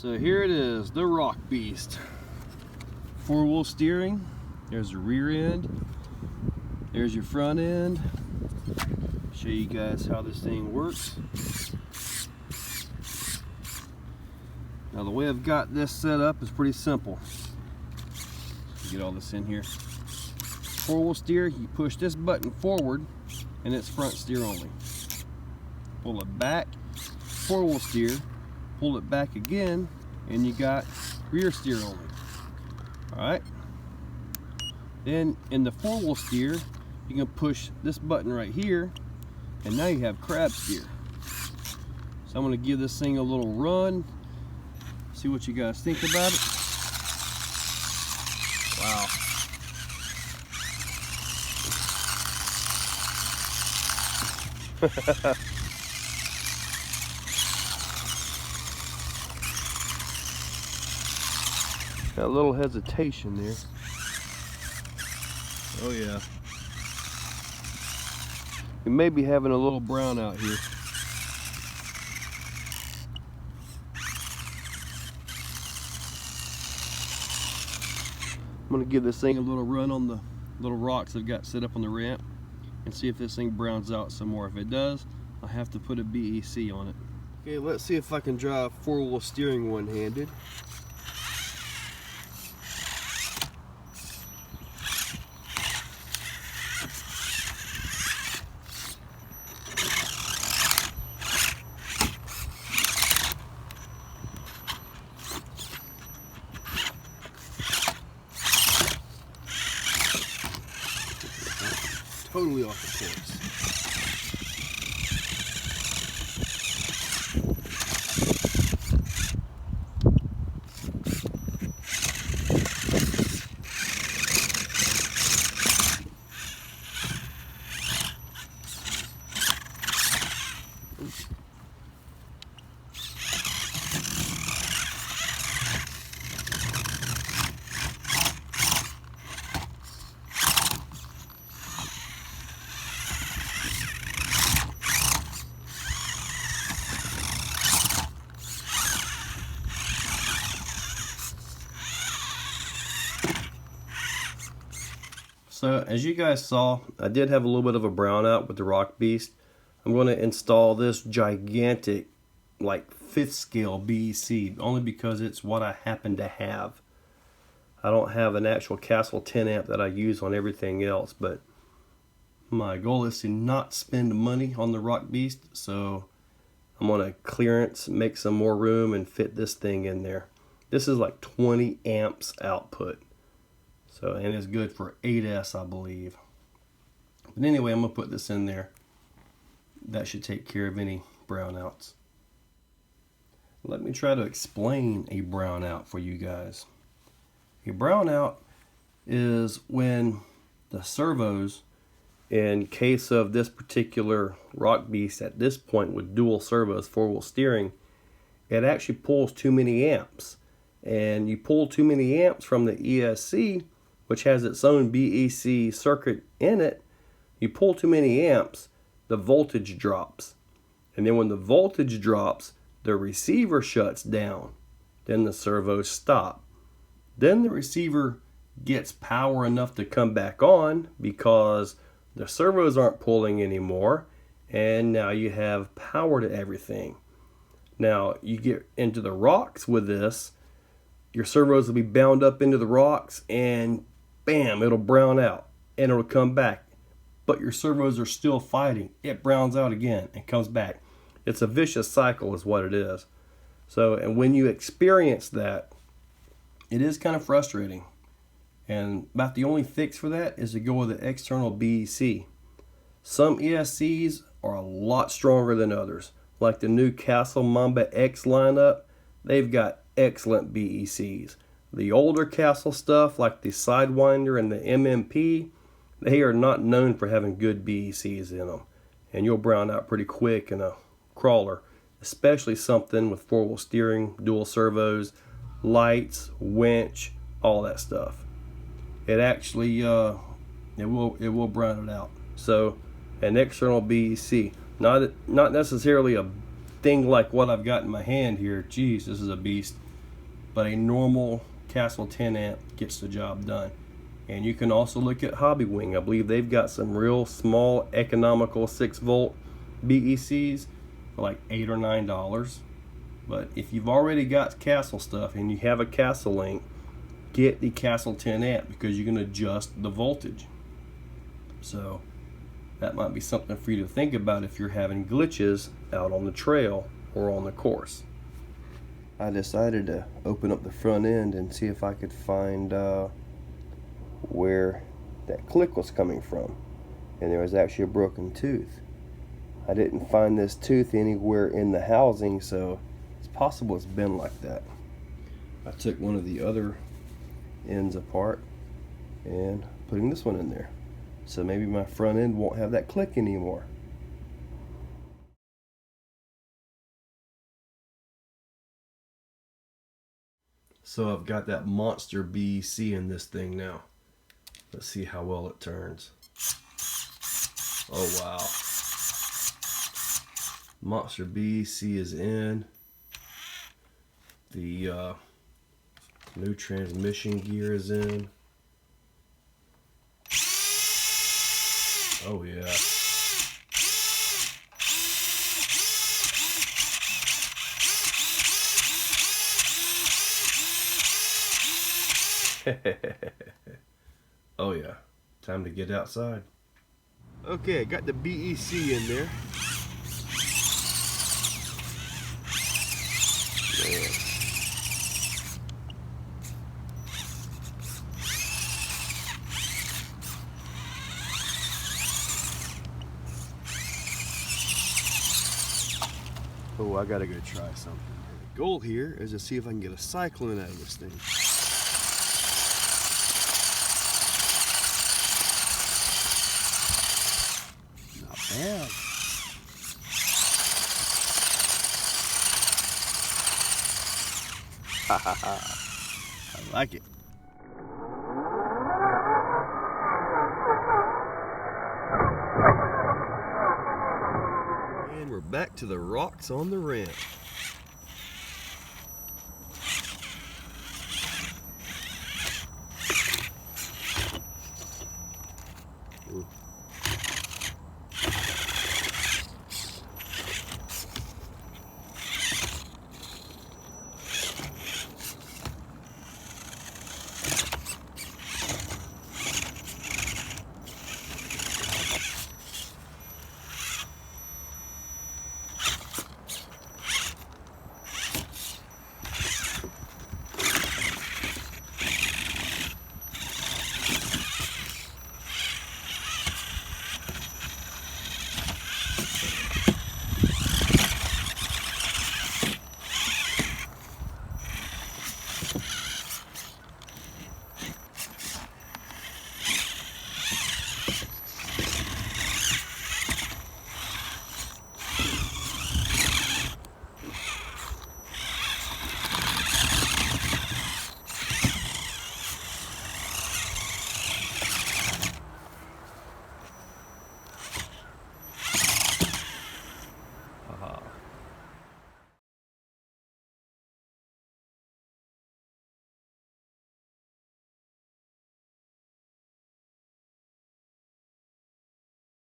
So here it is, the Rock Beast. Four-wheel steering. There's the rear end. There's your front end. Show you guys how this thing works. Now the way I've got this set up is pretty simple. Get all this in here. Four-wheel steer, you push this button forward and it's front steer only. Pull it back, four-wheel steer, pull it back again, and you got rear steer only. Alright. Then in the four-wheel steer, you can push this button right here, and now you have crab steer. So I'm going to give this thing a little run, see what you guys think about it. Wow. Got a little hesitation there. Oh yeah. We may be having a little brownout here. I'm gonna give this thing a little run on the little rocks I've got set up on the ramp and see if this thing browns out some more. If it does, I'll have to put a BEC on it. Okay, let's see if I can drive four-wheel steering one-handed. Totally off the course. So as you guys saw, I did have a little bit of a brownout with the Rock Beast. I'm going to install this gigantic, like 5th scale BEC, only because it's what I happen to have. I don't have an actual Castle 10 amp that I use on everything else, but my goal is to not spend money on the Rock Beast, so I'm going to clearance, make some more room, and fit this thing in there. This is like 20 amps output. So, and it's good for 8S, I believe. But anyway, I'm going to put this in there. That should take care of any brownouts. Let me try to explain a brownout for you guys. A brownout is when the servos, in case of this particular Rock Beast at this point with dual servos, four-wheel steering, it actually pulls too many amps. And you pull too many amps from the ESC, which has its own BEC circuit in it. You pull too many amps, the voltage drops. And then when the voltage drops, the receiver shuts down. Then the servos stop. Then the receiver gets power enough to come back on because the servos aren't pulling anymore. And now you have power to everything. Now you get into the rocks with this, your servos will be bound up into the rocks and bam, it'll brown out and it'll come back. But your servos are still fighting. It browns out again and comes back. It's a vicious cycle is what it is. So, and when you experience that, it is kind of frustrating. And about the only fix for that is to go with the external BEC. Some ESCs are a lot stronger than others. Like the new Castle Mamba X lineup, they've got excellent BECs. The older Castle stuff like the Sidewinder and the MMP, they are not known for having good BECs in them. And you'll brown out pretty quick in a crawler, especially something with four-wheel steering, dual servos, lights, winch, all that stuff. It actually it will brown it out. So an external BEC, not necessarily a thing like what I've got in my hand here. Geez, this is a beast. but a normal Castle 10 amp gets the job done. And you can also look at Hobbywing. I believe they've got some real small economical 6-volt BECs for like $8 or $9. But if you've already got Castle stuff and you have a Castle link, get the Castle 10 amp because you can adjust the voltage. So that might be something for you to think about if you're having glitches out on the trail or on the course. I decided to open up the front end and see if I could find where that click was coming from, and there was actually a broken tooth. I didn't find this tooth anywhere in the housing, so it's possible it's been like that. I took one of the other ends apart and putting this one in there, so maybe my front end won't have that click anymore. So I've got that monster BEC in this thing now. Let's see how well it turns. Oh wow. Monster BEC is in. The new transmission gear is in. Oh yeah. Oh yeah, time to get outside. Okay, I got the BEC in there. Man. Oh, I gotta go try something. The goal here is to see if I can get a cyclone out of this thing. Yeah. I like it. And we're back to the rocks on the ramp.